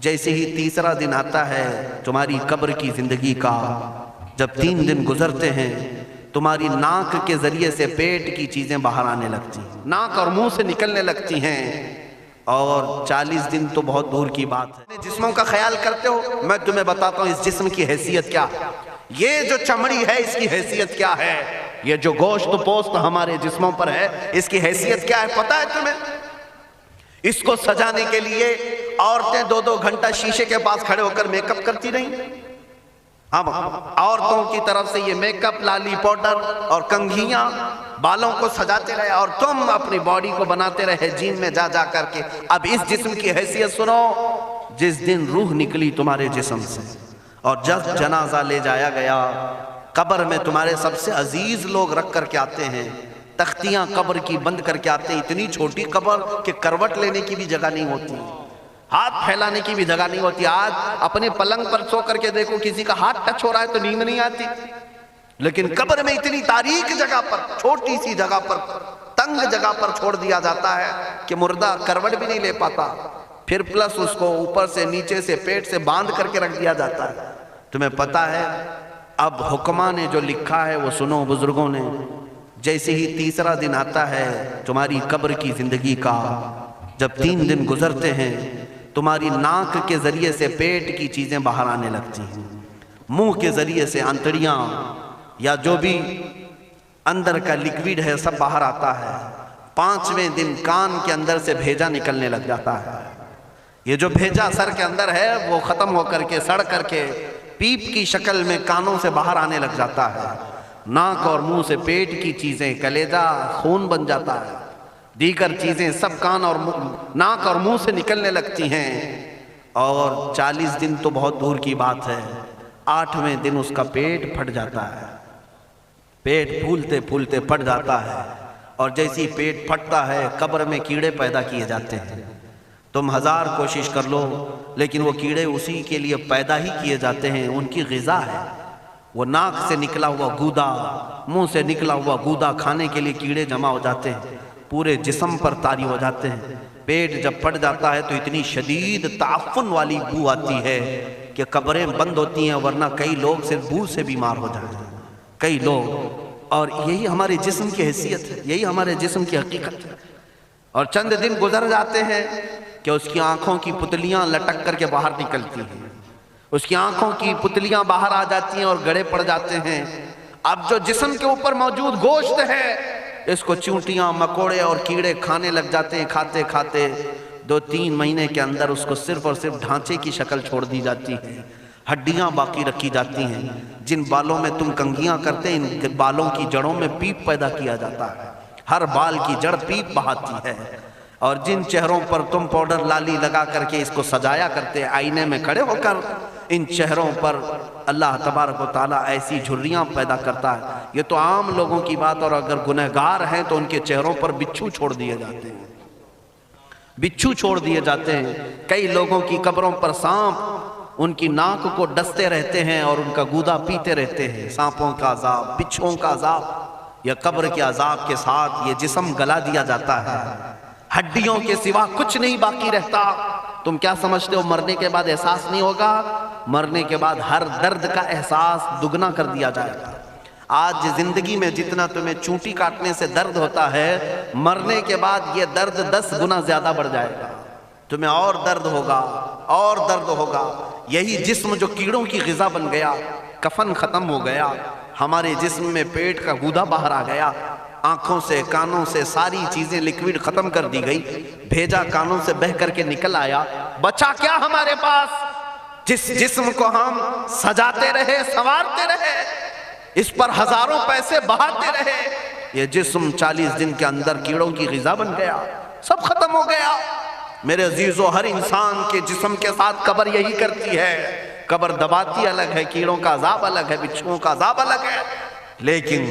جیسے ہی تیسرا دن آتا ہے تمہاری قبر کی زندگی کا، جب 3 دن گزرتے ہیں تمہاری ناک کے ذریعے سے پیٹ کی چیزیں باہر آنے لگتی ہیں، ناک اور منہ سے نکلنے لگتی ہیں، اور 40 دن تو بہت دور کی بات ہے۔ جسموں کا خیال کرتے ہو؟ میں تمہیں بتاتا ہوں اس جسم کی حیثیت کیا ہے۔ یہ جو چمڑی ہے اس کی حیثیت کیا ہے، یہ جو گوشت پوست ہمارے جسموں پر ہے اس کی حیثیت کیا ہے پتہ ہے تمہیں؟ اس کو سجانے کے لیے عورتیں 2-2 گھنٹہ شیشے کے پاس کھڑے ہو کر میک اپ کرتی رہیں۔ اب عورتوں کی طرف سے یہ میک اپ، لالی پاؤڈر اور کنگھیاں بالوں کو سجاتے رہے، اور تم اپنی باڈی کو بناتے رہے جیم میں جا جا کر کے۔ اب اس جسم کی حیثیت سنو، جس دن روح نکلی تمہارے جسم سے اور جب جنازہ لے جایا گیا، قبر میں تمہارے سب سے عزیز لوگ رکھ کر کے آتے ہیں، تختیاں قبر کی بند کر کے آتے ہیں، اتنی چھوٹی قبر کہ کروٹ لینے کی بھی جگہ نہیں ہوتی، ہاتھ پھیلانے کی بھی جگہ نہیں ہوتی۔ آج اپنے پلنگ پر سو کر کے دیکھو کسی کا ہاتھ ٹچ ہو رہا ہے تو نیند نہیں آتی، لیکن قبر میں اتنی تاریک جگہ پر، چھوٹی سی جگہ پر، تنگ جگہ پر چھوڑ دیا جاتا ہے کہ مردہ کروٹ بھی نہیں لے پاتا، پھر پلس اس کو اوپر سے نیچے سے پیٹ سے باندھ کر کے رکھ دیا جاتا ہے۔ تمہیں پتہ ہے اب حکماں نے جو لکھا ہے وہ سنو بزرگوں نے، جیسے ہی تیسرا دن آتا ہے تمہاری قبر کی زندگی کا، جب 3 دن گزرتے ہیں تمہاری ناک کے ذریعے سے پیٹ کی چیزیں باہر آنے لگتی ہیں، منہ کے ذریعے سے آنتڑیاں یا جو بھی اندر کا لیکویڈ ہے سب باہر آتا ہے۔ 5ویں دن کان کے اندر سے بھیجا نکلنے لگ جاتا ہے، یہ جو بھیجا سر کے اندر ہے وہ ختم ہو کر کے سڑ کر کے پیپ کی شکل میں کانوں سے باہر آنے لگ جاتا ہے، ناک اور منہ سے پیٹ کی چیزیں، کلیجہ خون بن جاتا ہے، دیگر چیزیں سب کان اور ناک اور منہ سے نکلنے لگتی ہیں، اور 40 دن تو بہت دور کی بات ہے، 8ویں دن اس کا پیٹ پھٹ جاتا ہے، پیٹ پھولتے پھولتے پھٹ جاتا ہے، اور جیسی پیٹ پھٹتا ہے قبر میں کیڑے پیدا کیے جاتے ہیں۔ تم 1000 کوشش کر لو لیکن وہ کیڑے اسی کے لیے پیدا ہی کیے جاتے ہیں، ان کی غذا ہے۔ وہ ناک سے نکلا ہوا گودا، منہ سے نکلا ہوا گودا کھانے کے لیے کیڑے جمع ہو جاتے ہیں، پورے جسم پر طاری ہو جاتے ہیں۔ پیٹ جب پھٹ جاتا ہے تو اتنی شدید تعفن والی بو آتی ہے کہ قبریں بند ہوتی ہیں، ورنہ کئی لوگ صرف بو سے بیمار ہو جاتے ہیں، کئی لوگ۔ اور یہی ہمارے جسم کی حیثیت ہے، یہی ہمارے جسم کی حقیقت ہے۔ اور چند دن گزر جاتے ہیں کہ اس کی آنکھوں کی پتلیاں لٹک کر کے باہر نکلتی ہیں، اس کی آنکھوں کی پتلیاں باہر آ جاتی ہیں اور گڑے پڑ جاتے ہیں۔ اب جو جسم کے اوپر موجود گوشت ہے اس کو چونٹیاں، مکوڑے اور کیڑے کھانے لگ جاتے ہیں، کھاتے کھاتے 2-3 مہینے کے اندر اس کو صرف اور صرف ڈھانچے کی شکل چھوڑ دی جاتی ہے، ہڈیاں باقی رکھی جاتی ہیں۔ جن بالوں میں تم کنگھیاں کرتے ہیں ان بالوں کی جڑوں میں پیپ پیدا کیا جاتا ہے، ہر بال کی جڑ پیپ بہاتی ہے۔ اور جن چہروں پر تم پاؤڈر لالی لگا کر کے اس کو سجایا کرتے آئینے میں کھڑے ہو کر، ان چہروں پر اللہ تبارک و تعالیٰ ایسی جھریاں پیدا کرتا ہے۔ یہ تو عام لوگوں کی بات، اور اگر گنہگار ہیں تو ان کے چہروں پر بچھو چھوڑ دیے جاتے ہیں، بچھو چھوڑ دیے جاتے ہیں۔ کئی لوگوں کی قبروں پر سانپ ان کی ناک کو ڈستے رہتے ہیں اور ان کا گودا پیتے رہتے ہیں۔ سانپوں کا عذاب، بچھوؤں کا عذاب، یا قبر کے عذاب کے ساتھ یہ جسم گلا دیا جاتا ہے، ہڈیوں کے سوا کچھ نہیں باقی رہتا۔ تم کیا سمجھتے ہو مرنے کے بعد احساس نہیں ہوگا؟ مرنے کے بعد ہر درد کا احساس دگنا کر دیا جائے گا۔ آج زندگی میں جتنا تمہیں چونٹی کاٹنے سے درد ہوتا ہے، مرنے کے بعد یہ درد 10 گنا زیادہ بڑھ جائے گا، تمہیں اور درد ہوگا، اور درد ہوگا۔ یہی جسم جو کیڑوں کی غذا بن گیا، کفن ختم ہو گیا، ہمارے جسم میں پیٹ کا گودا باہر آ گیا، آنکھوں سے کانوں سے ساری چیزیں لکوڈ ختم کر دی گئی، بھیجا کانوں سے بہہ کر کے نکل آیا، بچا کیا ہمارے پاس؟ جس جسم کو ہم سجاتے رہے، سنوارتے رہے، اس پر ہزاروں پیسے بہاتے رہے، یہ جسم 40 دن کے اندر کیڑوں کی غذا بن گیا، سب ختم ہو گیا۔ میرے عزیزو، ہر انسان کے جسم کے ساتھ قبر یہی کرتی ہے، قبر دباتی الگ ہے، کیڑوں کا عذاب الگ ہے، بچھوؤں کا عذاب الگ ہے، لیکن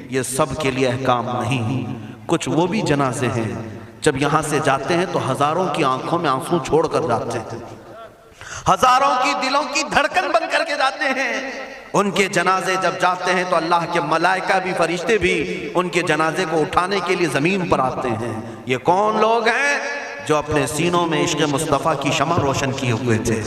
یہ سب کے لیے احکام نہیں۔ کچھ وہ بھی جنازے ہیں جب یہاں سے جاتے ہیں تو ہزاروں کی آنکھوں میں آنسو چھوڑ کر جاتے ہیں، ہزاروں کی دلوں کی دھڑکن بن کر کے جاتے ہیں۔ ان کے جنازے جب جاتے ہیں تو اللہ کے ملائکہ بھی، فرشتے بھی ان کے جنازے کو اٹھانے کے لیے زمین پر آتے ہیں۔ یہ کون لوگ ہیں؟ جو اپنے سینوں میں عشق مصطفیٰ کی شمع روشن کیے ہوئے تھے.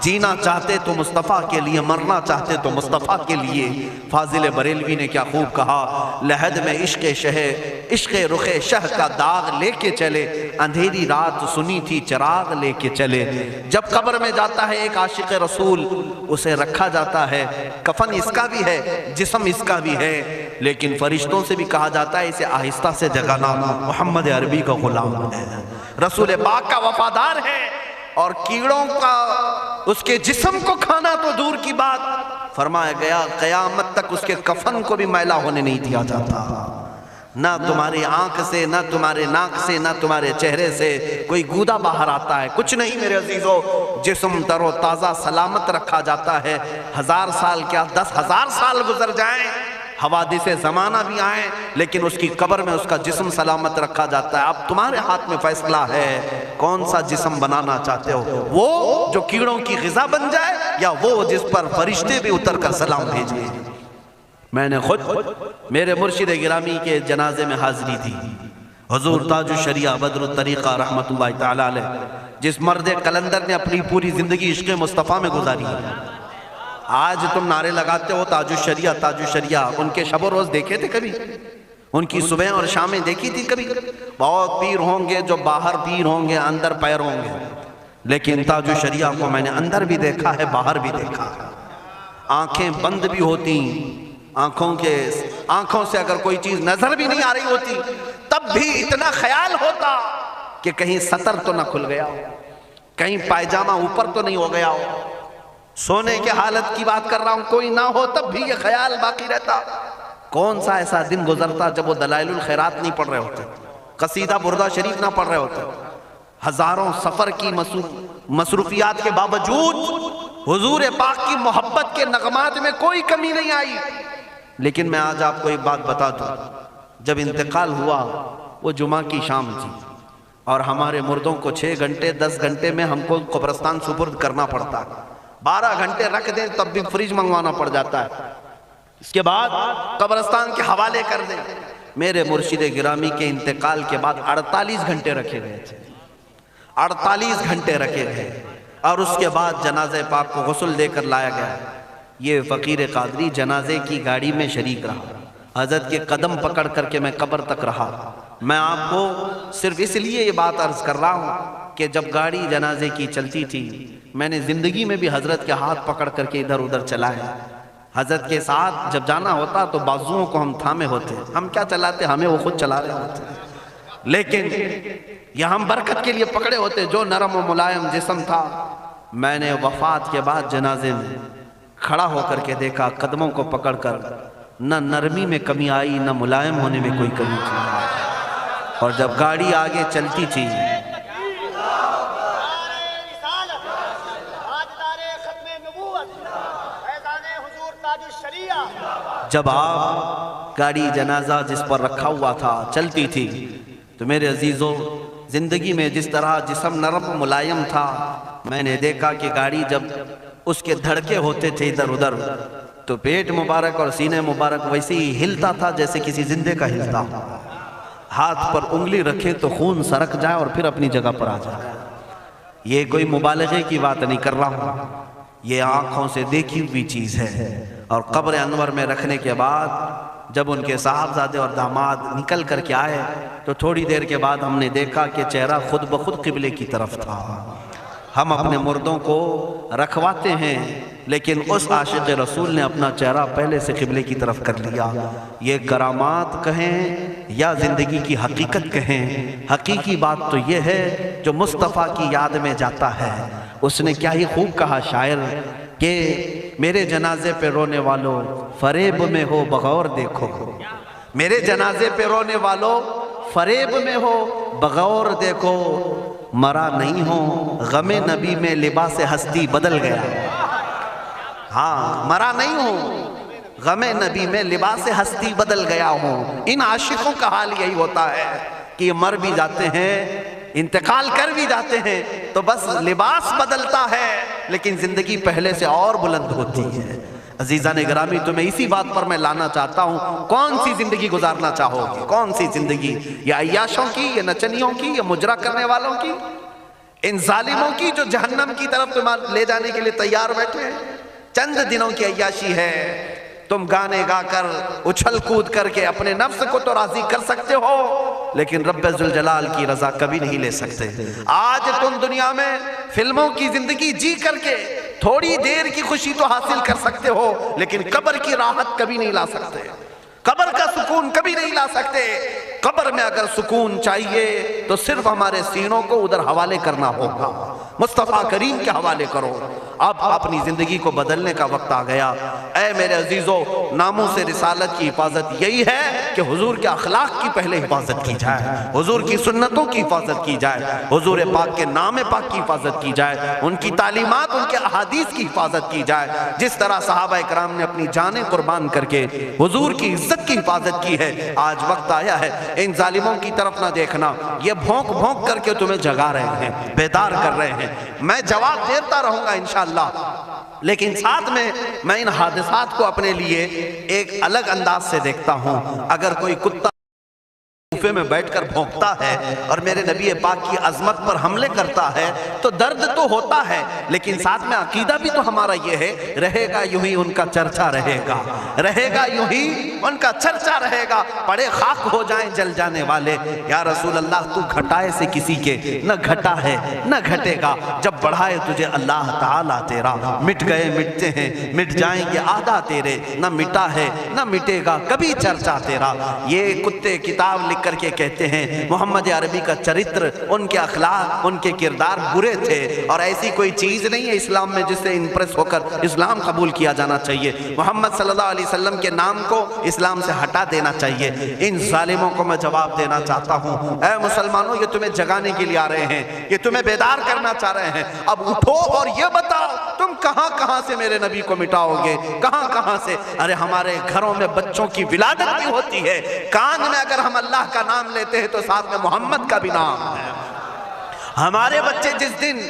جینا چاہتے تو مصطفیٰ کے لیے، مرنا چاہتے تو مصطفیٰ کے لیے. فاضل بریلوی نے کیا خوب کہا، لحد میں عشق رخ شہ کا داغ لے کے چلے، اندھیری رات سنی تھی چراغ لے کے چلے. جب قبر میں جاتا ہے ایک عاشق رسول، اسے رکھا جاتا ہے، کفن اس کا بھی ہے، جسم اس کا بھی ہے، لیکن فرشتوں سے بھی کہا جاتا ہے اسے آہستہ سے جگانا، محمد عربی کا غلام ہے، رسول پاک کا وفادار ہے. اور کیڑوں کا اس کے جسم کو کھانا تو دور کی بات، فرمایا گیا قیامت تک اس کے کفن کو بھی میلا ہونے نہیں دیا جاتا. نہ تمہاری آنکھ سے، نہ تمہارے ناک سے، نہ تمہارے چہرے سے کوئی گودا باہر آتا ہے، کچھ نہیں میرے عزیزو. جسم تر و تازہ سلامت رکھا جاتا ہے. 1000 سال کیا 10,000 سال گزر جائیں، حوادث زمانہ بھی آئیں، لیکن اس کی قبر میں اس کا جسم سلامت رکھا جاتا ہے. اب تمہارے ہاتھ میں فیصلہ ہے کون سا جسم بنانا چاہتے ہو، وہ جو کیڑوں کی غذا بن جائے، یا وہ جس پر فرشتے بھی اتر کر سلام بھیجیں. میں نے خود میرے مرشد گرامی کے جنازے میں حاضری تھی. حضور تاج الشریعہ بدر الطریقہ رحمت اللہ تعالی علیہ، جس مرد قلندر نے اپنی پوری زندگی عشق مصطفیٰ میں گزاری ہے. آج تم نعرے لگاتے ہو تاج الشریعہ تاج الشریعہ، ان کے شب و روز دیکھے تھے کبھی؟ ان کی صبح اور شامیں دیکھی تھی کبھی؟ بہت پیر ہوں گے جو باہر پیر ہوں گے، اندر پیر ہوں گے، لیکن تاج الشریعہ کو میں نے اندر بھی دیکھا ہے، باہر بھی دیکھا ہے. آنکھیں بند بھی ہوتی، آنکھوں سے اگر کوئی چیز نظر بھی نہیں آ رہی ہوتی، تب بھی اتنا خیال ہوتا کہ کہیں سطر تو نہ کھل گیا ہو، کہیں پائجامہ اوپر تو نہیں ہو گیا ہو. سونے کے حالت کی بات کر رہا ہوں، کوئی نہ ہو تب بھی یہ خیال باقی رہتا. کون سا ایسا دن گزرتا جب وہ دلائل الخیرات نہیں پڑھ رہے ہوتے، قصیدہ بردہ شریف نہ پڑھ رہے ہوتے. ہزاروں سفر کی مصروفیات کے باوجود حضور پاک کی محبت کے نغمات میں کوئی کمی نہیں آئی. لیکن میں آج آپ کو ایک بات بتا دوں، جب انتقال ہوا وہ جمعہ کی شام تھی، اور ہمارے مردوں کو 6 گھنٹے 10 گھنٹے میں ہم کو قبرستان سپرد کرنا پڑتا ہے. 12 گھنٹے رکھ دیں تب بھی فریج منگوانا پڑ جاتا ہے، اس کے بعد قبرستان کے حوالے کر دیں. میرے مرشد گرامی کے انتقال کے بعد 48 گھنٹے رکھے گئے تھے، 48 گھنٹے رکھے گئے، اور اس کے بعد جنازہ پاک کو غسل دے کر لایا گیا. یہ فقیر قادری جنازے کی گاڑی میں شریک رہا، حضرت کے قدم پکڑ کر کے میں قبر تک رہا. میں آپ کو صرف اس لیے یہ بات عرض کر رہا ہوں کہ جب گاڑی جنازے کی چلتی تھی، میں نے زندگی میں بھی حضرت کے ہاتھ پکڑ کر کے ادھر ادھر چلائے. حضرت کے ساتھ جب جانا ہوتا تو بازوؤں کو ہم تھامے ہوتے، ہم کیا چلاتے، ہمیں وہ خود چلا رہے ہوتے، لیکن یہ ہم برکت کے لیے پکڑے ہوتے. جو نرم و ملائم جسم تھا، میں نے وفات کے بعد جنازے میں کھڑا ہو کر کے دیکھا، قدموں کو پکڑ کر نہ نرمی میں کمی آئی، نہ ملائم ہونے میں کوئی کمی تھی. اور جب گاڑی آگے چلتی تھی، جب آپ گاڑی جنازہ جس پر رکھا ہوا تھا چلتی تھی، تو میرے عزیزو زندگی میں جس طرح جسم نرم ملائم تھا، میں نے دیکھا کہ گاڑی جب اس کے دھڑکے ہوتے تھے ادھر ادھر، تو پیٹ مبارک اور سینے مبارک ویسے ہی ہلتا تھا جیسے کسی زندے کا ہلتا. ہاتھ پر انگلی رکھے تو خون سرک جائے اور پھر اپنی جگہ پر آ جائے. یہ کوئی مبالغے کی بات نہیں کر رہا ہوں، یہ آنکھوں سے دیکھی ہوئی چیز ہے. اور قبر انور میں رکھنے کے بعد جب ان کے صاحبزادے اور داماد نکل کر کے آئے، تو تھوڑی دیر کے بعد ہم نے دیکھا کہ چہرہ خود بخود قبلے کی طرف تھا. ہم اپنے مردوں کو رکھواتے ہیں، لیکن اس عاشق رسول نے اپنا چہرہ پہلے سے قبلے کی طرف کر لیا. یہ کرامات کہیں یا زندگی کی حقیقت کہیں، حقیقی بات تو یہ ہے جو مصطفیٰ کی یاد میں جاتا ہے. اس نے کیا ہی خوب کہا شاعر کہ میرے جنازے پہ رونے والوں فریب میں ہو بغور دیکھو، میرے جنازے پہ رونے والوں فریب میں ہو بغور دیکھو، مرا نہیں ہوں غم نبی میں لباس ہستی بدل گیا. ہاں، مرا نہیں ہوں غم نبی میں لباس ہستی بدل گیا ہوں. ان عاشقوں کا حال یہی ہوتا ہے کہ یہ مر بھی جاتے ہیں، انتقال کر بھی جاتے ہیں، تو بس لباس بدلتا ہے، لیکن زندگی پہلے سے اور بلند ہوتی ہے. عزیزان گرامی تمہیں اسی بات پر میں لانا چاہتا ہوں، کون سی زندگی گزارنا چاہو گے؟ کون سی زندگی؟ یا عیاشوں کی، یا نچنیوں کی، یا مجرا کرنے والوں کی، ان ظالموں کی جو جہنم کی طرف تمہیں لے جانے کے لیے تیار بیٹھے ہیں؟ چند دنوں کی عیاشی ہے، تم گانے گا کر اچھل کود کر کے اپنے نفس کو تو راضی کر سکتے ہو، لیکن رب ذوالجلال کی رضا کبھی نہیں لے سکتے۔ آج تم دنیا میں فلموں کی زندگی جی کر کے تھوڑی دیر کی خوشی تو حاصل کر سکتے ہو، لیکن قبر کی راحت کبھی نہیں لا سکتے، قبر کا سکون کبھی نہیں لا سکتے۔ قبر میں اگر سکون چاہیے تو صرف ہمارے سینوں کو ادھر حوالے کرنا ہوگا، مصطفیٰ کریم کے حوالے کرو۔ اب اپنی زندگی کو بدلنے کا وقت آ گیا۔ اے میرے عزیزو، ناموس رسالت کی حفاظت یہی ہے کہ حضور کے اخلاق کی پہلے حفاظت کی جائے، حضور کی سنتوں کی حفاظت کی جائے، حضور پاک کے نام پاک کی حفاظت کی جائے، ان کی تعلیمات، ان کے احادیث کی حفاظت کی جائے۔ جس طرح صحابہ کرام نے اپنی جانیں قربان کر کے حضور کی عزت کی حفاظت کی ہے، آج وقت آیا ہے ان ظالموں کی طرف نہ دیکھنا، یہ بھونک بھونک کر کے تمہیں جگا رہے ہیں، بیدار کر رہے ہیں۔ میں جواب دیتا رہوں گا انشاءاللہ، لیکن ساتھ میں ان حادثات کو اپنے لیے ایک الگ انداز سے دیکھتا ہوں۔ اگر کوئی کتا کوفے میں بیٹھ کر بھونکتا ہے اور میرے نبی پاک کی عظمت پر حملے کرتا ہے تو درد تو ہوتا ہے، لیکن ساتھ میں عقیدہ بھی تو ہمارا یہ ہے، رہے گا یوں ہی ان کا چرچا رہے گا، رہے گا یوں ہی ان کا چرچا رہے گا، پڑے خاک ہو جائیں جل جانے والے۔ یا رسول اللہ تو گھٹائے سے کسی کے نہ گھٹا ہے نہ گھٹے گا، جب بڑھائے تجھے اللہ تعالیٰ تیرا، مٹ گئے مٹتے ہیں مٹ جائیں گے آدھا تیرے، نہ مٹا ہے نہ مٹے گا کبھی چرچا تیرا۔ یہ کتے کتاب لکھ کر کے کہتے ہیں محمد عربی کا چرتر، ان کے اخلاق، ان کے کردار برے تھے، اور ایسی کوئی چیز نہیں ہے اسلام میں جس سے امپریس ہو کر اسلام قبول کیا جانا چاہیے۔ محمد صلی اللہ علیہ وسلم کے نام کو اسلام سے ہٹا دینا چاہیے۔ ان ظالموں کو میں جواب دینا چاہتا ہوں، اے مسلمانوں، یہ تمہیں جگانے کے لیے آ رہے ہیں، یہ تمہیں بیدار کرنا چاہ رہے ہیں۔ اب اٹھو اور یہ بتاؤ تم کہاں کہاں سے میرے نبی کو مٹاؤ گے، کہاں کہاں سے؟ ارے ہمارے گھروں میں بچوں کی ولادت بھی ہوتی ہے، کان میں اگر ہم اللہ کا نام لیتے ہیں تو ساتھ میں محمد کا بھی نام ہے۔ ہمارے بچے جس دن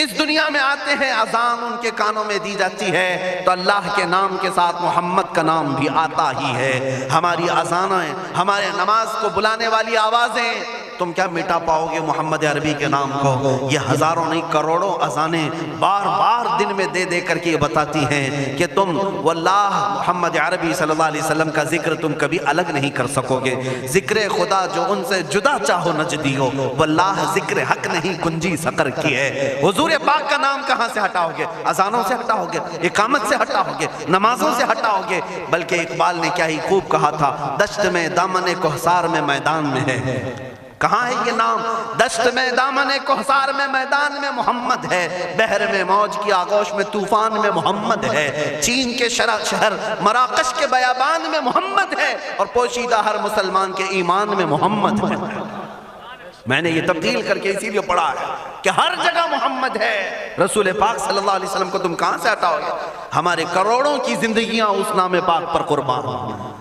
اس دنیا میں آتے ہیں، اذان ان کے کانوں میں دی جاتی ہے تو اللہ کے نام کے ساتھ محمد کا نام بھی آتا ہی ہے۔ ہماری اذانیں، ہمارے نماز کو بلانے والی آوازیں، تم کیا مٹا پاؤ گے محمد عربی کے نام کو؟ یہ ہزاروں نہیں کروڑوں اذانیں بار بار دن میں دے دے کر کے یہ بتاتی ہیں کہ تم واللہ محمد عربی صلی اللہ علیہ وسلم کا ذکر تم کبھی الگ نہیں کر سکو گے۔ ذکر خدا جو ان سے جدا چاہو نجدی ہو، واللہ ذکر حق نہیں کنجی سقر کی ہے۔ حضور پاک کا نام کہاں سے ہٹاؤ گے؟ اذانوں سے ہٹاؤ گے، اقامت سے ہٹاؤ گے، نمازوں سے ہٹاؤ گے؟ بلکہ اقبال نے کیا ہی خوب کہا تھا، دشت میں دامن کوہسار میں میدان میں ہے۔ کہاں ہے یہ نام؟ دشت میں دامن کوہسار میں میدان میں محمد ہے، بحر میں موج کی آغوش میں طوفان میں محمد ہے، چین کے شہر مراکش کے بیابان میں محمد ہے، اور پوشیدہ ہر مسلمان کے ایمان میں محمد ہے۔ میں نے یہ تبدیل کر کے اسی لیے پڑھا ہے کہ ہر جگہ محمد ہے۔ رسول پاک صلی اللہ علیہ وسلم کو تم کہاں سے ہٹاؤ گے؟ ہمارے کروڑوں کی زندگیاں اس نام پاک پر قربان،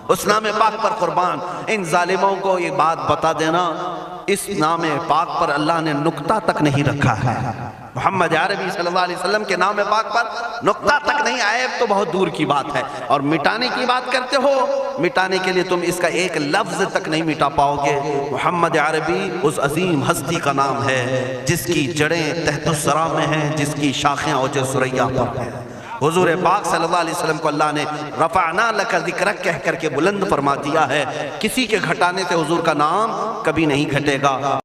اس نام پاک پر قربان۔ ان ظالموں کو یہ بات بتا دینا، اس نام پاک پر اللہ نے نقطہ تک نہیں رکھا ہے۔ محمد عربی صلی اللہ علیہ وسلم کے نام پاک پر نقطہ تک نہیں، عیب تو بہت دور کی بات ہے۔ اور مٹانے کی بات کرتے ہو، مٹانے کے لیے تم اس کا ایک لفظ تک نہیں مٹا پاؤ گے۔ محمد عربی اس عظیم ہستی کا نام ہے جس کی جڑیں تحت الثری میں ہیں، جس کی شاخیں اوج ثریا پر ہیں۔ حضور پاک صلی اللہ علیہ وسلم کو اللہ نے رفعنا لک ذکرک کہہ کر کے بلند فرما دیا ہے۔ کسی کے گھٹانے سے حضور کا نام کبھی نہیں گھٹے گا۔